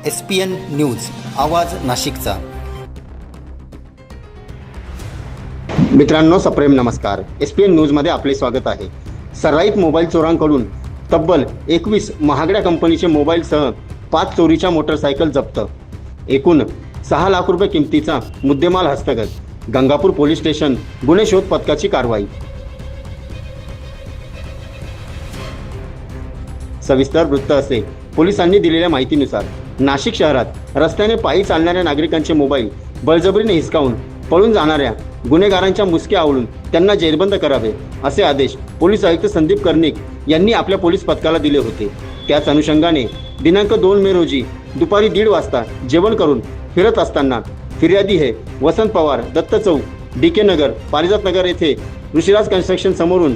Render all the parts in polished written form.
SPN news आवाज नाशिकचा। मित्रांनो सप्रेम नमस्कार। SPN न्यूजमध्ये आपले स्वागत आहे। सराईत मोबाईल चोरांकडून तब्बल 21 महागड्या कंपनीचे मोबाईलसह 5 चोरीच्या मोटरसायकल जप्त। एकूण 6 लाख रुपये किमतीचा मुद्देमाल हस्तगत। गंगापूर पोलीस स्टेशन गुन्हे शोध पथकाची कारवाई। सविस्तर वृत्त असे। पोलिसांनी दिलेल्या माहितीनुसार नाशिक शहरात रस्त्याने पायी चालणाऱ्या नागरिकांचे मोबाईल बळजबरीने हिसकावून पळून जाणाऱ्या गुन्हेगारांच्या मुसक्या आवळून त्यांना जेरबंद करावे असे आदेश पोलीस आयुक्त संदीप कर्णिक यांनी आपल्या पोलीस पथकाला दिले होते। त्याच अनुषंगाने दिनांक 2 मे रोजी दुपारी 1:30 वाजता जेवण करून फिरत असताना फिर्यादी हे वसंत पवार, दत्त चौक, DK नगर, पारिजात नगर येथे ऋषिराज कन्स्ट्रक्शन समोरून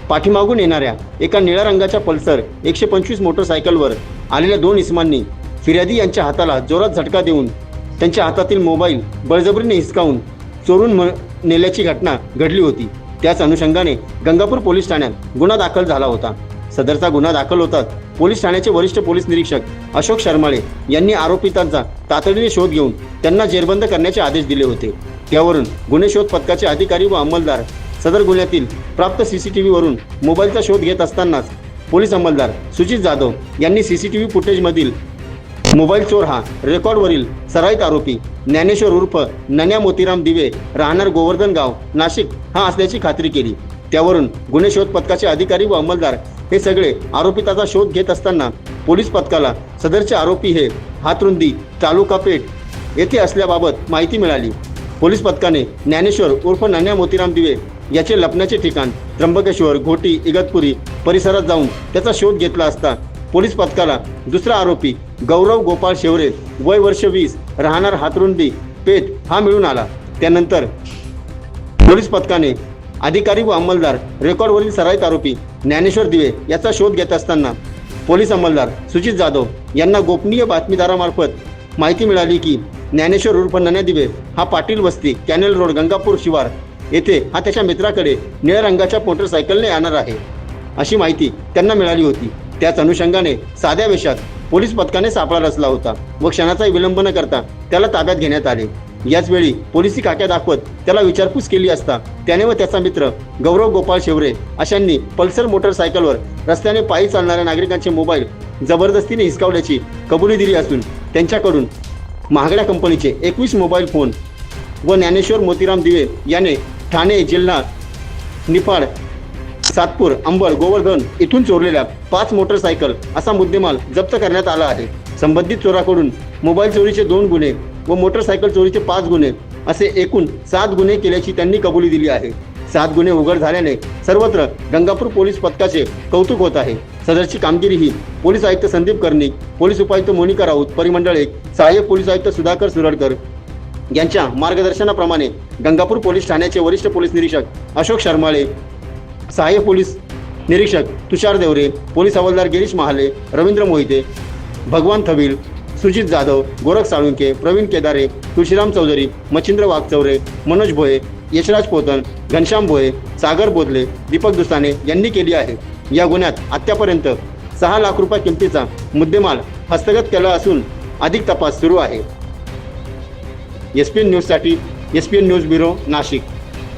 पाठीमागून येणाऱ्या एका निळ्या रंगाच्या पल्सर 125 मोटरसायकलवर आलेल्या 2 इसमांनी फिर्यादी यांच्या हाताला जोरात झटका देऊन त्यांच्या हातातील मोबाईल बळजबरीने हिसकावून चोरून नेल्याची घटना घडली होती। त्याच अनुषंगाने गंगापूर पोलीस ठाण्यात गुन्हा दाखल झाला होता। सदरचा गुन्हा दाखल होताच पोलीस ठाण्याचे वरिष्ठ पोलीस निरीक्षक अशोक शर्माळे यांनी आरोपितांचा तातडीने शोध घेऊन त्यांना जेरबंद करण्याचे आदेश दिले होते। त्यावरून गुन्हे शोध पथकाचे अधिकारी व अंमलदार सदर गुन्ह्यातील प्राप्त CCTV वरून मोबाईलचा शोध घेत असतानाच पोलीस अंमलदार सुजित जाधव यांनी CCTV फुटेजमधील मोबाईल चोर हा रेकॉर्डवरील सराईत आरोपी ज्ञानेश्वर उर्फ नन्या मोतीराम दिवे राहणार गोवर्धन गाव नाशिक हा असल्याची खात्री केली। त्यावरून गुन्हे शोध पथकाचे अधिकारी व अंमलदार हे सगळे आरोपिताचा शोध घेत असताना पोलीस पथकाला सदरचे आरोपी हे हातरुंदी तालुका पेठ येथे असल्याबाबत माहिती मिळाली। पोलीस पथकाने ज्ञानेश्वर उर्फ नन्या मोतीराम दिवे याचे लपण्याचे ठिकाण त्र्यंबकेश्वर, घोटी, इगतपुरी परिसरात जाऊन त्याचा शोध घेतला असता पोलीस पथकाला दुसरा आरोपी गौरव गोपाळ शेवरे वय वर्ष 20 राहणार हातरुंदी पेठ हा मिळून आला। त्यानंतर पोलीस पथकाने अधिकारी व अंमलदार रेकॉर्डवरील सराईत आरोपी ज्ञानेश्वर दिवे याचा शोध घेत असताना पोलीस अंमलदार सुजित जाधव यांना गोपनीय बातमीदारामार्फत माहिती मिळाली की ज्ञानेश्वर उर्फ नन्या दिवे हा पाटील वस्ती कॅनेल रोड गंगापूर शिवार येथे हा त्याच्या मित्राकडे निळ्या रंगाच्या मोटरसायकलने येणार आहे अशी माहिती त्यांना मिळाली होती। त्याच अनुषंगाने साध्या वेशात पोलीस पथकाने सापळा रचला होता व क्षणाचाही विलंब न करता त्याला ताब्यात घेण्यात आले। याचवेळी पोलिसी काक्या दाखवत त्याला विचारपूस केली असता त्याने व त्याचा मित्र गौरव गोपाळ शेवरे अशांनी पल्सर मोटरसायकलवर रस्त्याने पायी चालणाऱ्या नागरिकांचे मोबाईल जबरदस्तीने हिसकावल्याची कबुली दिली असून त्यांच्याकडून महागड्या कंपनीचे 21 मोबाईल फोन व ज्ञानेश्वर मोतीराम दिवे याने ठाणे जिल्हा निफाड, सातपूर, अंबड, गोवर्धन इथून चोरलेल्या 5 मोटरसायकल असा मुद्देमाल जप्त करण्यात आला आहे। संबंधित चोराकडून मोबाईल चोरीचे 2 गुन्हे व मोटरसायकल चोरीचे 5 गुन्हे असे एकूण 7 गुन्हे केल्याची त्यांनी कबुली दिली आहे। 7 गुन्हे उघड झाल्याने सर्वत्र गंगापूर पोलीस पथकाचे कौतुक होत आहे। सदरची कामगिरी ही पोलीस आयुक्त संदीप कर्णिक, पोलीस उपायुक्त मोनिका राऊत, परिमंडळ 1, सहाय्यक पोलीस आयुक्त सुधाकर सुरडकर यांच्या मार्गदर्शनाप्रमाणे गंगापूर पोलीस ठाण्याचे वरिष्ठ पोलीस निरीक्षक अशोक शर्माळे, सहाय्यक पोलीस निरीक्षक तुषार देवरे, पोलीस हवालदार गिरीश महाले, रवींद्र मोहिते, भगवान थविल, सुजित जाधव, गोरख साळुंके, प्रवीण केदारे, तुळशीराम चौधरी, मच्छिंद्र वाघचौरे, मनोज भोये, यशराज पोतन, घनश्याम भोये, सागर बोधले, दीपक दुसाने यांनी केली आहे। या गुन्ह्यात आतापर्यंत 6 लाख रुपये किमतीचा मुद्देमाल हस्तगत केला असून अधिक तपास सुरू आहे। SPN न्यूजसाठी SPN न्यूज ब्युरो नाशिक।